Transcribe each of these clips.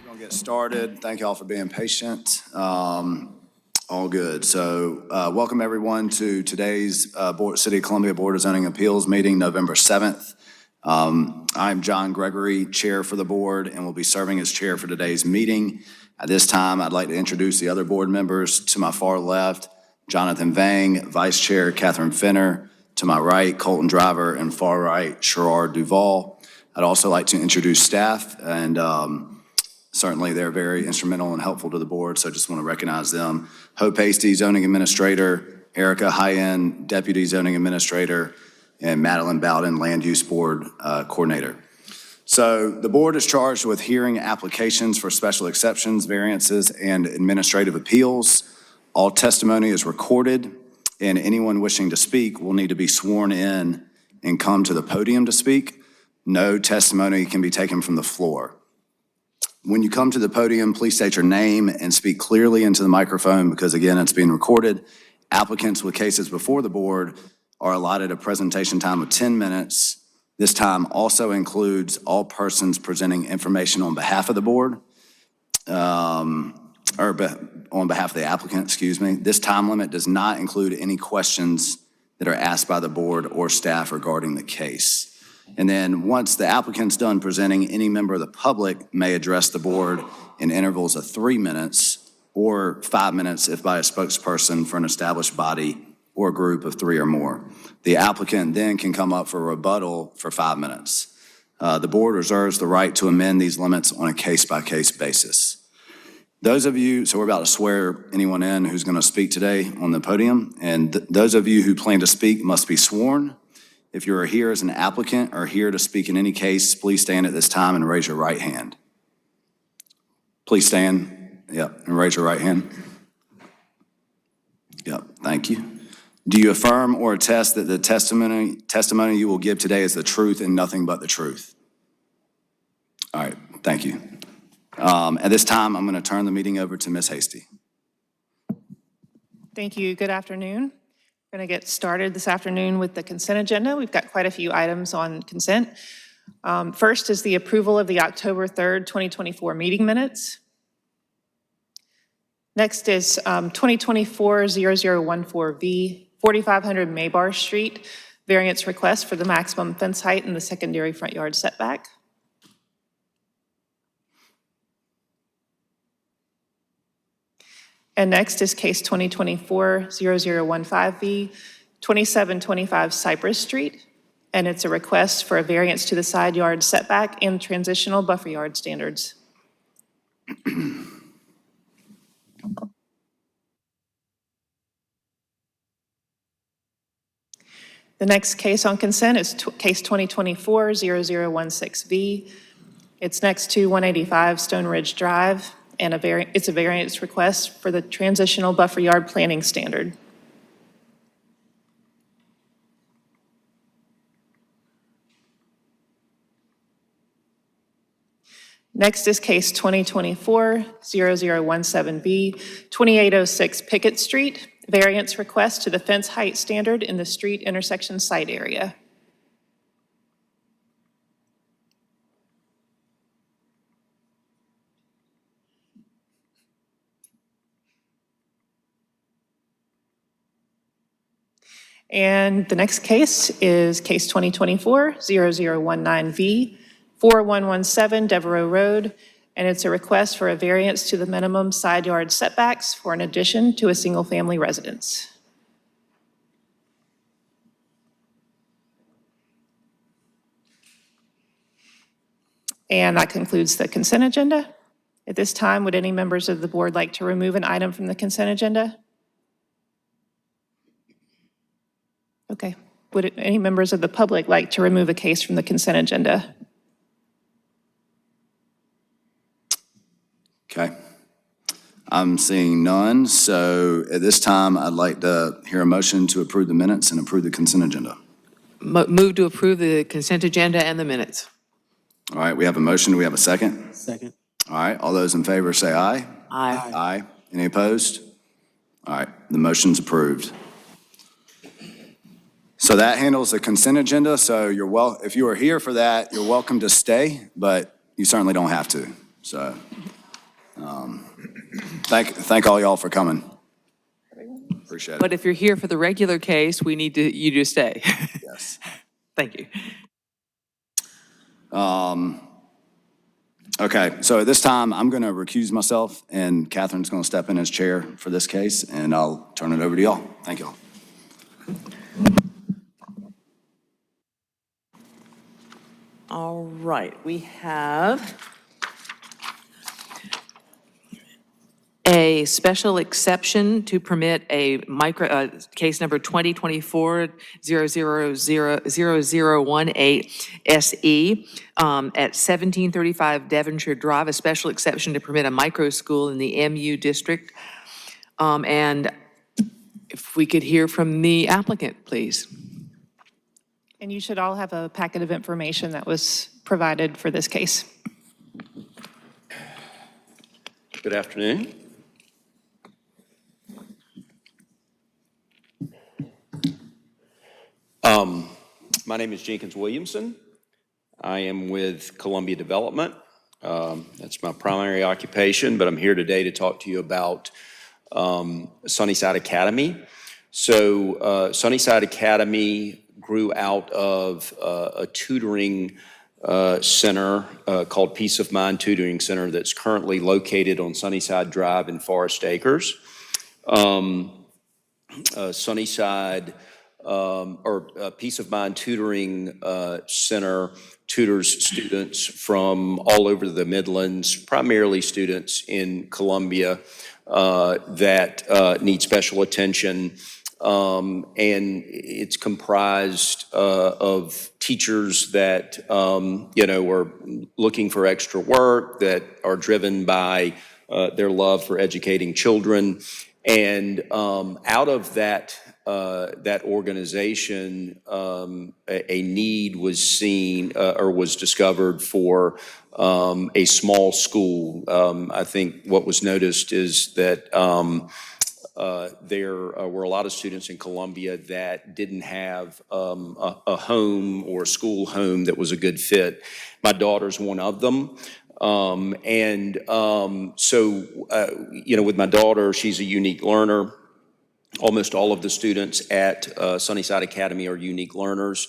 We're going to get started. Thank you all for being patient. All good. So welcome everyone to today's City of Columbia Board of Zoning Appeals meeting, November 7th. I'm John Gregory, chair for the board, and will be serving as chair for today's meeting. At this time, I'd like to introduce the other board members. To my far left, Jonathan Vang, Vice Chair Catherine Finner. To my right, Colton Driver, and far right, Sherrard Duval. I'd also like to introduce staff, and certainly they're very instrumental and helpful to the board, so I just want to recognize them. Hope Hasty, Zoning Administrator, Erica Hyen, Deputy Zoning Administrator, and Madeline Bowden, Land Use Board Coordinator. So the board is charged with hearing applications for special exceptions, variances, and administrative appeals. All testimony is recorded, and anyone wishing to speak will need to be sworn in and come to the podium to speak. No testimony can be taken from the floor. When you come to the podium, please state your name and speak clearly into the microphone because, again, it's being recorded. Applicants with cases before the board are allotted a presentation time of 10 minutes. This time also includes all persons presenting information on behalf of the board, on behalf of the applicant, excuse me. This time limit does not include any questions that are asked by the board or staff regarding the case. And then once the applicant's done presenting, any member of the public may address the board in intervals of 3 minutes or 5 minutes if by a spokesperson for an established body or group of 3 or more. The applicant then can come up for a rebuttal for 5 minutes. The board reserves the right to amend these limits on a case-by-case basis. Those of you, so we're about to swear anyone in who's going to speak today on the podium, and those of you who plan to speak must be sworn. If you are here as an applicant or here to speak in any case, please stand at this time and raise your right hand. Please stand, and raise your right hand. Thank you. Do you affirm or attest that the testimony you will give today is the truth and nothing but the truth? All right, thank you. At this time, I'm going to turn the meeting over to Ms. Hasty. Thank you. Good afternoon. We're going to get started this afternoon with the consent agenda. We've got quite a few items on consent. First is the approval of the October 3rd, 2024 meeting minutes. Next is 2024-0014V, 4500 Maybar Street, variance request for the maximum fence height in the secondary front yard setback. And next is case 2024-0015V, 2725 Cypress Street, and it's a request for a variance to the side yard setback and transitional buffer yard standards. The next case on consent is case 2024-0016V. It's next to 185 Stone Ridge Drive, and it's a variance request for the transitional buffer yard planning standard. Next is case 2024-0017B, 2806 Pickett Street, variance request to the fence height standard in the street intersection site area. And the next case is case 2024-0019V, 4117 Devereaux Road, and it's a request for a variance to the minimum side yard setbacks for an addition to a single-family residence. And that concludes the consent agenda. At this time, would any members of the board like to remove an item from the consent agenda? Okay. Would any members of the public like to remove a case from the consent agenda? Okay. I'm seeing none. So at this time, I'd like to hear a motion to approve the minutes and approve the consent agenda. Move to approve the consent agenda and the minutes. All right, we have a motion. Do we have a second? Second. All right, all those in favor say aye. Aye. Aye. Any opposed? All right, the motion's approved. So that handles the consent agenda. So if you are here for that, you're welcome to stay, but you certainly don't have to. So Thank all y'all for coming. Appreciate But it. if you're here for the regular case, we need you to stay. Yes. Thank you. Okay, so at this time, I'm going to recuse myself, and Catherine's going to step in as chair for this case, and I'll turn it over to y'all. Thank y'all. All right, we have a special exception to permit a case number 2024-000018 SE at 1735 Devonshire Drive, a special exception to permit a micro school in the MU district. And if we could hear from the applicant, please. And you should all have a packet of information that was provided for this case. Good afternoon. My name is Jenkins Williamson. I am with Columbia Development. That's my primary occupation, but I'm here today to talk to you about Sunnyside Academy. So Sunnyside Academy grew out of a tutoring center called Peace of Mind Tutoring Center that's currently located on Sunnyside Drive in Forest Acres. Sunnyside Peace of Mind Tutoring Center tutors students from all over the Midlands, primarily students in Columbia that need special attention. And it's comprised of teachers that, are looking for extra work, that are driven by their love for educating children. And out of that organization, a need was seen or was discovered for a small school. I think what was noticed is that there were a lot of students in Columbia that didn't have a home or a school home that was a good fit. My daughter's one of them. With my daughter, she's a unique learner. Almost all of the students at Sunnyside Academy are unique learners.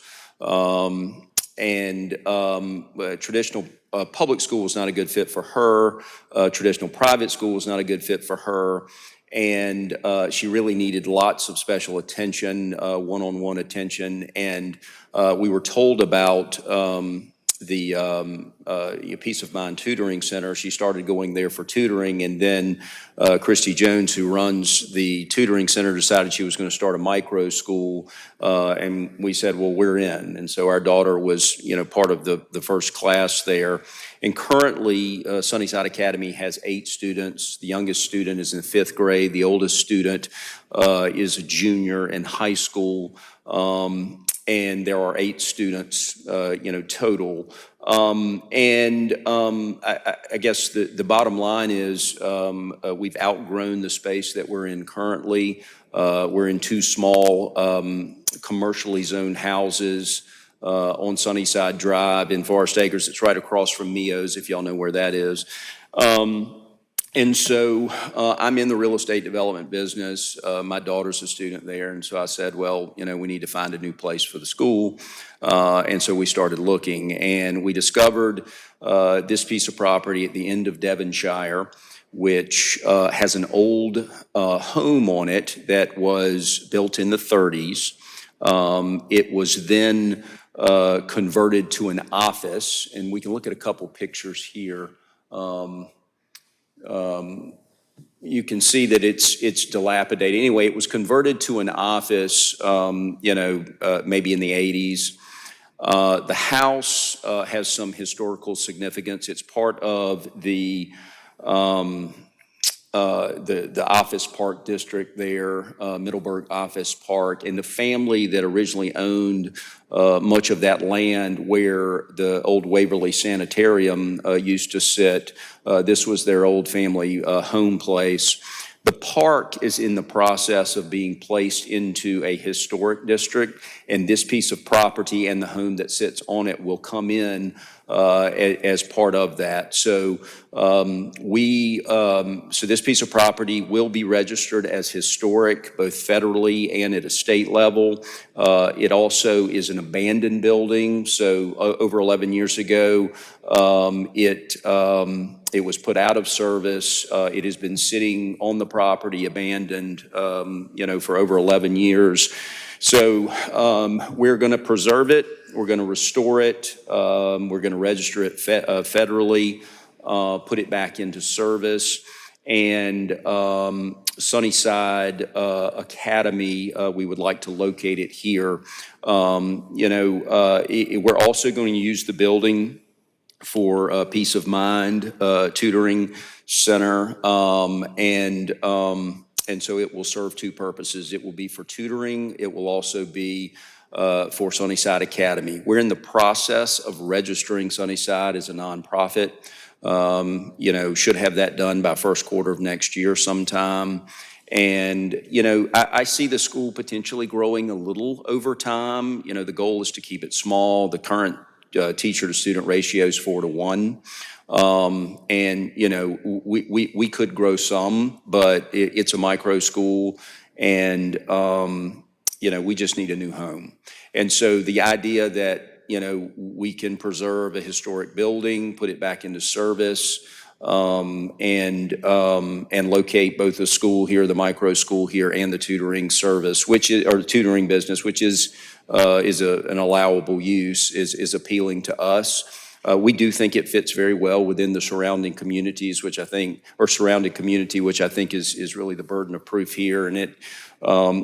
Traditional public school is not a good fit for her. Traditional private school is not a good fit for her. And she really needed lots of special attention, one-on-one attention. And we were told about the Peace of Mind Tutoring Center. She started going there for tutoring, and then Christy Jones, who runs the tutoring center, decided she was going to start a micro school, and we said, well, we're in. And so our daughter was, part of the first class there. And currently, Sunnyside Academy has 8 students. The youngest student is in 5th grade. The oldest student is a junior in high school. And there are 8 students, total. I guess the bottom line is we've outgrown the space that we're in currently. We're in 2 small commercially zoned houses on Sunnyside Drive in Forest Acres. It's right across from Mio's, if y'all know where that is. And so I'm in the real estate development business. My daughter's a student there. And so I said, well, we need to find a new place for the school. And so we started looking, and we discovered this piece of property at the end of Devonshire, which has an old home on it that was built in the 30s. It was then converted to an office, and we can look at a couple pictures here. You can see that it's dilapidated. Anyway, it was converted to an office, maybe in the 80s. The house has some historical significance. It's part of the Office Park district there, Middleburg Office Park, and the family that originally owned much of that land where the old Waverly Sanitarium used to sit. This was their old family home place. The park is in the process of being placed into a historic district, and this piece of property and the home that sits on it will come in as part of that. So so this piece of property will be registered as historic, both federally and at a state level. It also is an abandoned building. So over 11 years ago, it was put out of service. It has been sitting on the property abandoned, for over 11 years. So we're going to preserve it. We're going to restore it. We're going to register it federally, put it back into service. And Sunnyside Academy, we would like to locate it here. We're also going to use the building for Peace of Mind Tutoring Center, and so it will serve two purposes. It will be for tutoring. It will also be for Sunnyside Academy. We're in the process of registering Sunnyside as a nonprofit. Should have that done by first quarter of next year sometime. And, I see the school potentially growing a little over time. The goal is to keep it small. The current teacher to student ratio is 4-to-1. We could grow some, but it's a micro school, and, we just need a new home. And so the idea that, we can preserve a historic building, put it back into service, and locate both the school here, the micro school here, and the tutoring service, or the tutoring business, which is an allowable use, is appealing to us. We do think it fits very well within the surrounding communities, which I think is really the burden of proof here. And it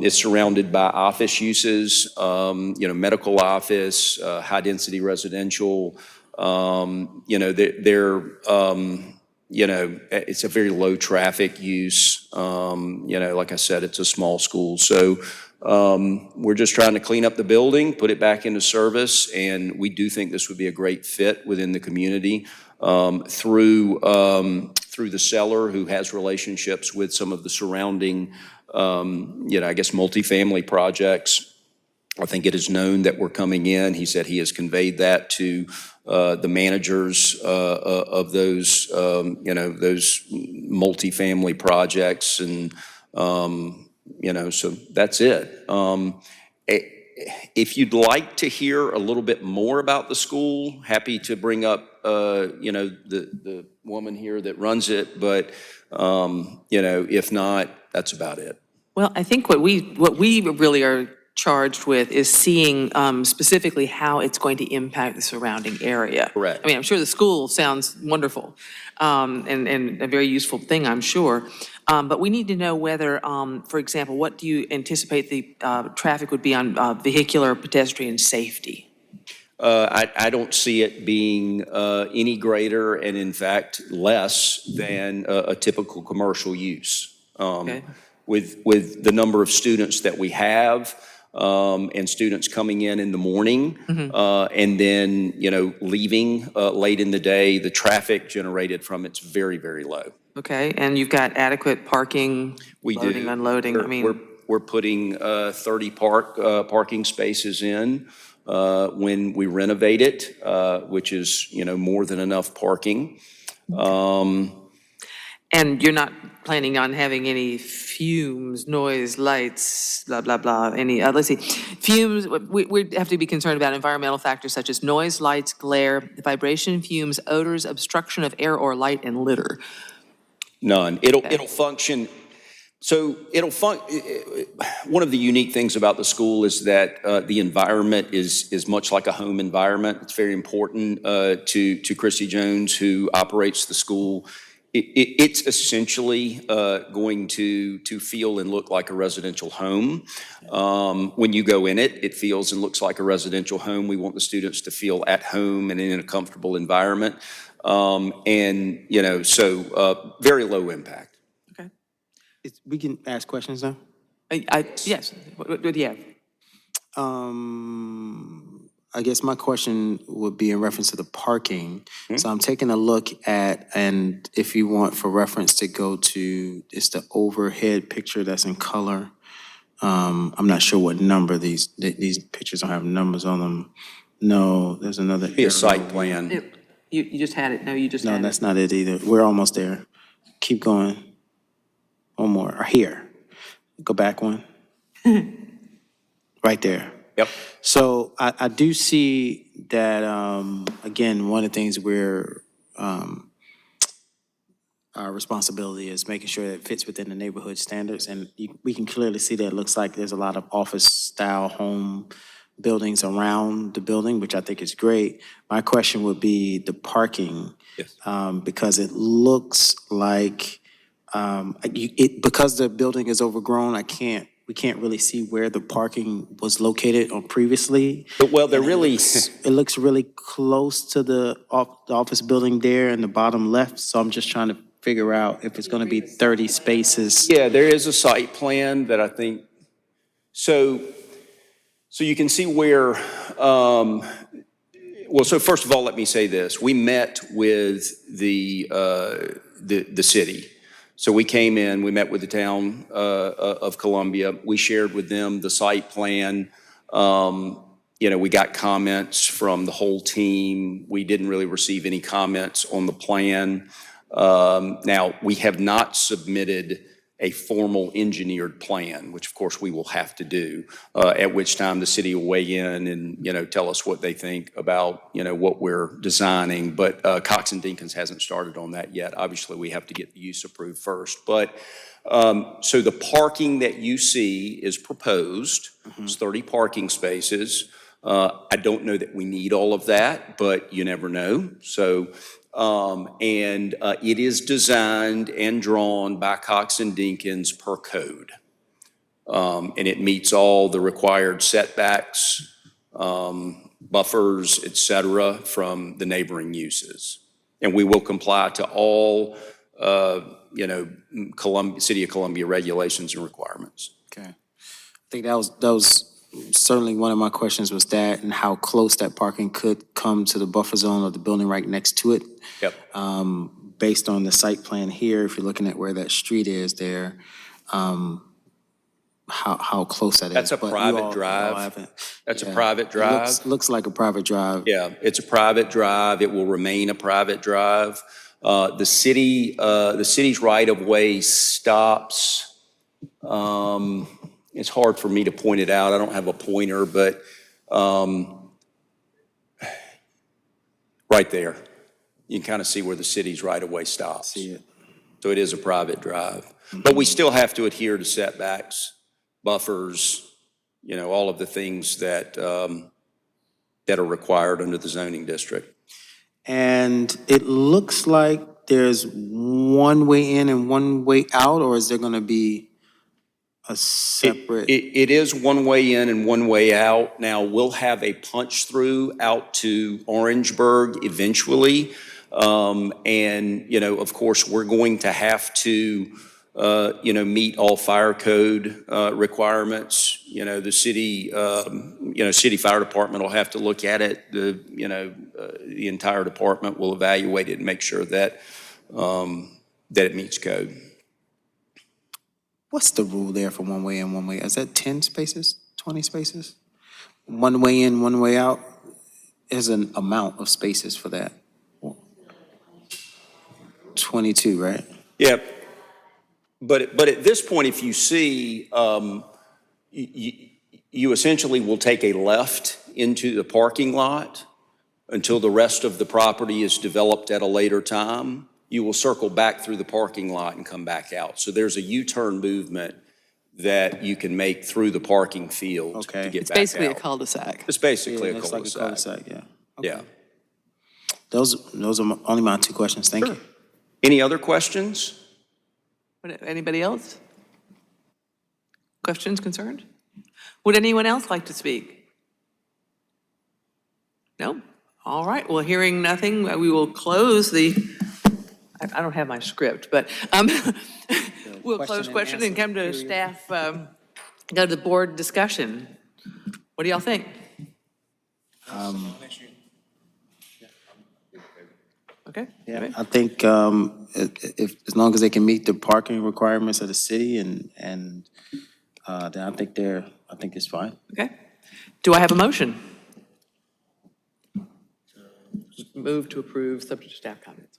is surrounded by office uses, medical office, high density residential. It's a very low traffic use. Like I said, it's a small school. So we're just trying to clean up the building, put it back into service, and we do think this would be a great fit within the community through the seller, who has relationships with some of the surrounding, multifamily projects. I think it is known that we're coming in. He said he has conveyed that to the managers of those multifamily projects, and so that's it. If you'd like to hear a little bit more about the school, happy to bring up the woman here that runs it, but if not, that's about it. Well, I think what we really are charged with is seeing specifically how it's going to impact the surrounding area. Correct. I mean, I'm sure the school sounds wonderful and a very useful thing, I'm sure. But we need to know whether, for example, what do you anticipate the traffic would be on vehicular pedestrian safety? I don't see it being any greater, and in fact, less than a typical commercial use. Okay. With the number of students that we have, and students coming in the morning, and then, leaving late in the day, the traffic generated from it's very, very low. Okay, and you've got adequate parking, We loading, do. unloading, We're putting 30 parking spaces in when we renovate it, which is, more than enough parking. And you're not planning on having any fumes, noise, lights, blah, blah, blah, let's see, fumes, we have to be concerned about environmental factors such as noise, lights, glare, vibration, fumes, odors, obstruction of air or light, and litter. None. It'll function. So one of the unique things about the school is that the environment is much like a home environment. It's very important to Christy Jones, who operates the school. It's essentially going to feel and look like a residential home. When you go in it, it feels and looks like a residential home. We want the students to feel at home and in a comfortable environment. Very low impact. Okay. We can ask questions now? Yes, what do you have? I guess my question would be in reference to the parking. So I'm taking a look at, and if you want for reference to go to, it's the overhead picture that's in color. I'm not sure what number these pictures don't have numbers on them. No, there's another. Be a site arrow. plan. You just had it. No, you just No, had it. that's not it either. We're almost there. Keep going. One more, or here. Go back one. Right there. Yep. So I do see that, again, one of the things our responsibility is making sure that it fits within the neighborhood standards. And we can clearly see that it looks like there's a lot of office-style home buildings around the building, which I think is great. My question would be the parking. Yes. Because it looks like, because the building is overgrown, we can't really see where the parking was located on previously. Well, they're really, It looks really close to the office building there in the bottom left, so I'm just trying to figure out if it's gonna be 30 spaces. yeah, there is a site plan that I think, so you can see where, well, so first of all, let me say this. We met with the city. So we came in, we met with the town of Columbia. We shared with them the site plan. We got comments from the whole team. We didn't really receive any comments on the plan. Now, we have not submitted a formal engineered plan, which of course we will have to do, at which time the city will weigh in and, tell us what they think about, what we're designing. But Cox and Dinkins hasn't started on that yet. Obviously, we have to get the use approved first. But so the parking that you see is proposed. It's 30 parking spaces. I don't know that we need all of that, but you never know. So, it is designed and drawn by Cox and Dinkins per code. And it meets all the required setbacks, buffers, et cetera, from the neighboring uses. And we will comply to all, City of Columbia regulations and requirements. Okay. I think that was certainly one of my questions was that, and how close that parking could come to the buffer zone of the building right next to it. Yep. Based on the site plan here, if you're looking at where that street is there, how close that is. That's a But you private all- you all drive. haven't- That's a yeah. private It drive. looks like a private drive. Yeah, it's a private drive. It will remain a private drive. The city's right-of-way stops. It's hard for me to point it out. I don't have a pointer, but right there. You can kind of see where the city's right-of-way stops. See it. So it is a private drive. But we still have to adhere to setbacks, buffers, all of the things that are required under the zoning district. And it looks like there's one way in and one way out, or is there gonna be a separate? It is one way in and one way out. Now, we'll have a punch-through out to Orangeburg eventually. Of course, we're going to have to, meet all fire code requirements. The city, city fire department will have to look at it. The entire department will evaluate it and make sure that it meets code. What's the rule there for one way in, one way? Is that 10 spaces, 20 spaces? One way in, one way out? There's an amount of spaces for that. 22, right? Yeah, but at this point, if you see, you essentially will take a left into the parking lot until the rest of the property is developed at a later time. You will circle back through the parking lot and come back out. So there's a U-turn movement that you can make through the parking field Okay. to get It's back out. basically a cul-de-sac. It's basically Yeah, a it's like a cul-de-sac. cul-de-sac, yeah. Yeah. Those are only my two questions. Thank you. Any other questions? Anybody else? Questions, concerns? Would anyone else like to speak? No? All right, well, hearing nothing, we will close I don't have my script, but we'll close question and come to staff, go to the board discussion. What do y'all think? Okay? Yeah, I think if, as long as they can meet the parking requirements of the city and then I think it's fine. Okay. Do I have a motion? Move to approve, subject to staff comments.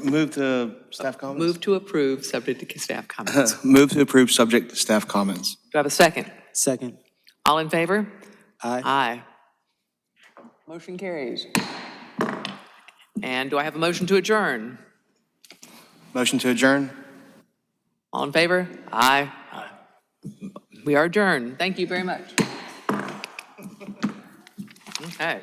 Move to staff comments? Move to approve, subject to staff comments. Move to approve, subject to staff comments. Do I have a second? Second. All in favor? Aye. Aye. Motion carries. And do I have a motion to adjourn? Motion to adjourn? All in favor? Aye. We are adjourned. Thank you very much. Okay.